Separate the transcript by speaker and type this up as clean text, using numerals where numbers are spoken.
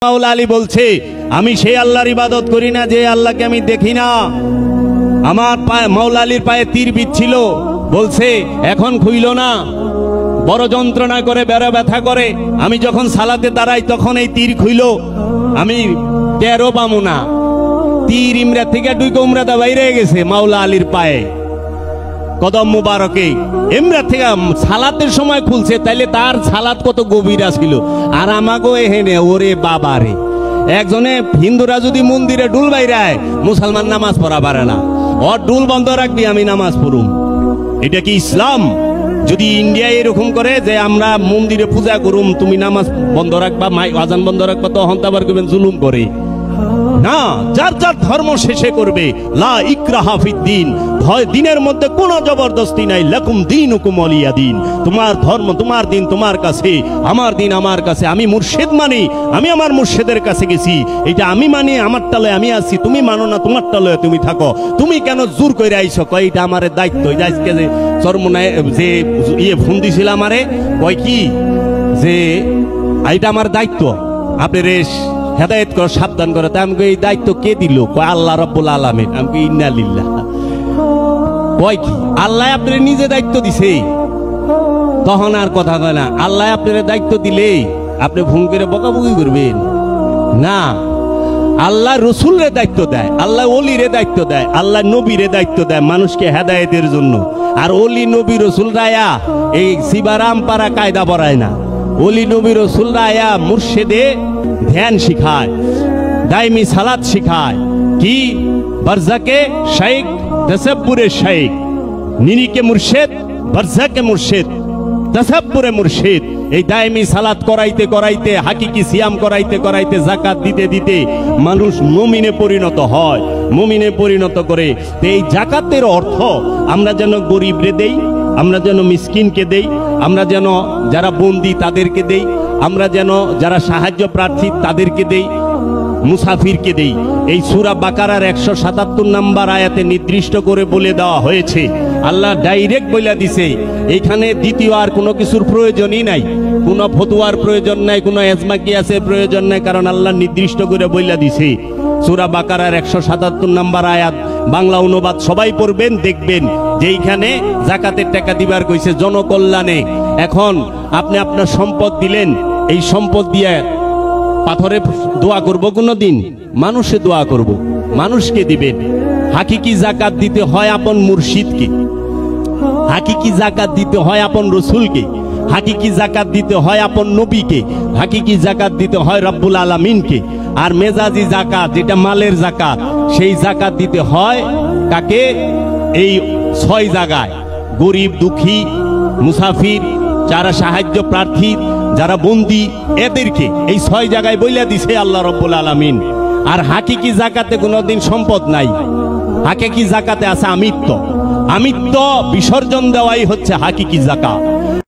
Speaker 1: মাওলা আলী বলছে, আমি সেই আল্লাহর ইবাদত করি না যে আল্লাহকে আমি দেখি না। আমার পায়ে মাওলা আলীর পায়ে তীর বিচ্ছিল, বলছে এখন খুইল না, বড় যন্ত্রণা করে, বেড়া ব্যথা করে। আমি যখন সালাতে দাঁড়াই তখন এই তীর খুইল, আমি টেরও পামু না। তীর ইমরা থেকে ডুইকে উমরাদা বাইরে গেছে মাওলা আলীর পায়ে কদম মুবারকে, ইমরা থেকে সালাতের সময় খুলছে। তাইলে তার সালাত কত গভীর ছিল। আর আমাকেও এহেনে ওরে বাবারে, একজনে হিন্দুরা যদি মন্দিরে ডুল বাইরায়, মুসলমান নামাজ পড়া পারে না। ওর ডুল বন্ধ রাখবি, আমি নামাজ পড়ুম। এটা কি ইসলাম? যদি ইন্ডিয়া এরকম করে যে আমরা মন্দিরে পূজা করুম, তুমি নামাজ বন্ধ রাখবা, আজান বন্ধ রাখবা, তখন আবার করবেন জুলুম করে না। যার যার ধর্ম শেষে করবে। লা ইকরাহা ফিদ্দিন, দিনের মধ্যে কোনো জবরদস্তি নাই। লাকুম দীনুকুম ওয়ালিয়া দিন, তোমার ধর্ম তোমার দিন তোমার কাছে, আমার দিন আমার কাছে। আমি মুর্শিদ মানি, আমি আমার মুর্শিদের কাছে গেছি, এটা আমি মানি, আমার টালে আমি আছি। তুমি মানো না, তোমার টালে তুমি থাকো। তুমি কেন জোর করে আইছো? কয় এটা আমার দায়িত্ব। এটা আজকে যে চরমনায় যে ফোন দিছিল আমারে, কয় কি যে এটা আমার দায়িত্ব, আপনি রেশ হেদায়েত করে সাবধান করে। তা আমাকে এই দায়িত্ব কে দিল? কয় আল্লাহ রাব্বুল আলামিন। আমাকে ইন্না লিল্লাহ। কয় কি আল্লাহ আপনার নিজে দায়িত্ব দিছে? তখন আর কথা কয় না। আল্লাহ আপনার দায়িত্ব দিলে আপনি ভুল করে বকাবকি করবেন না। আল্লাহ রসুলরে দায়িত্ব দেয়, আল্লাহ ওলিরে দায়িত্ব দেয়, আল্লাহ নবীরে দায়িত্ব দেয় মানুষকে হেদায়েতের জন্য। আর ওলি নবী রসুল রায়া এই সিবারাম পাড়া কায়দা পড়ায় না। ওলি নবী রসুল রায়া মুর্শিদে ধ্যান শিখায়, দাইমি সালাত শিখায়। কি বারজাকে শেখ, তাসাব্বুরে শেখ, নিরিকে মুর্শিদ, বারজাকে মুর্শিদ, তাসাব্বুরে মুর্শিদ। এই দাইমি সালাত করাইতে করাইতে, হাকিকি সিয়াম করাইতে করাইতে, যাকাত দিতে দিতে মানুষ মুমিনে পরিণত হয়, মুমিনে পরিণত করে। এই যাকাতের অর্থ আমরা যেন গরিবরে দেই, আমরা যেন মিসকিনকে দেই, আমরা যেন যারা বন্দী তাদেরকে দেই, আমরা যেন যারা সাহায্য প্রার্থী তাদেরকে দেই, মুসাফিরকে দেই। এই সূরা বাকারার 177 নম্বর আয়াতে নির্দিষ্ট করে বলে দেওয়া হয়েছে। আল্লাহ ডাইরেক্ট বলে দিছে, এখানে দ্বিতীয় আর কোনো কিছুর প্রয়োজনই নাই, কোনো ফতোয়ার প্রয়োজন নাই, কোনো এজমা কিয়াসের প্রয়োজন নাই, কারণ আল্লাহ নির্দিষ্ট করে বলে দিছে। সূরা বাকারার 177 নম্বর আয়াত, বাংলা অনুবাদ সবাই পড়বেন, দেখবেন যে এইখানে যাকাতের টাকা দিবার কইছে জনকল্যাণে। এখন আপনি আপনার সম্পদ দিলেন, এই সম্পদ দিয়ে পাথরে দোয়া করব কোনদিন? মানুষে দোয়া করব, মানুষকে দিবেন। হাকিকি যাকাত দিতে হয় আপন মুর্শিদকে, হাকিকি যাকাত দিতে হয় আপন রসুলকে, হাকিকি যাকাত দিতে হয় আপন নবীকে, হাকিকি যাকাত দিতে হয় রব্বুল আলামিনকে। আর মেজাজি যাকাত, যেটা মালের যাকাত, সেই যাকাত দিতে হয় কাকে? এই 6 জায়গায়, গরিব, দুঃখী, মুসাফির, যারা সাহায্য প্রার্থী, যারা বন্দী, এদেরকে এই 6 জায়গায় বইলা দিছে আল্লাহ রাব্বুল আলামিন। আর হাকিকি যাকাতে কোনোদিন সম্পদ নাই, হাকিকি যাকাতে আছে আমিত্ব। আমিত্ব বিসর্জন দেওয়াই হচ্ছে হাকিকি যাকাত।